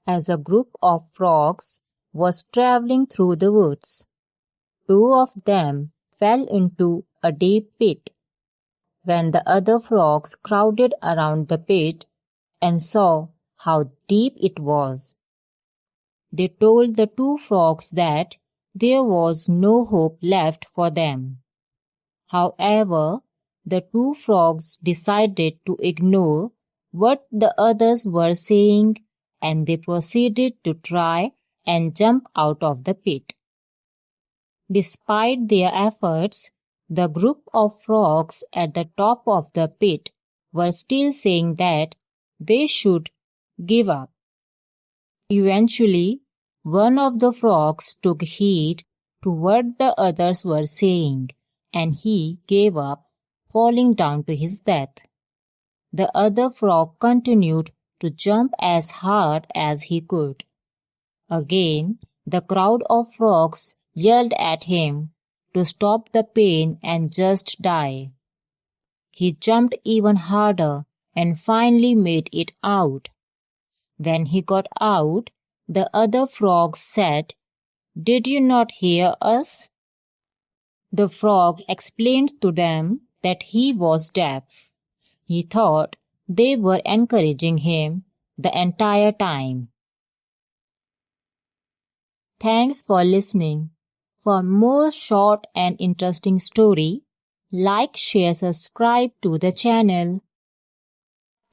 as a group of frogs was traveling through the woods. Two of them fell into a deep pit. When the other frogs crowded around the pit and saw how deep it was, they told the two frogs that there was no hope left for them. However, the two frogs decided to ignore what the others were saying, and they proceeded to try and jump out of the pit. Despite their efforts, the group of frogs at the top of the pit were still saying that they should give up. Eventually, one of the frogs took heed to what the others were saying, and he gave up, falling down to his death. The other frog continued to jump as hard as he could. Again, the crowd of frogs yelled at him to stop the pain and just die. He jumped even harder and finally made it out. When he got out, the other frogs said, "Did you not hear us?" The frog explained to them that he was deaf. He thought they were encouraging him the entire time. Thanks for listening. For more short and interesting story, like, share, subscribe to the channel.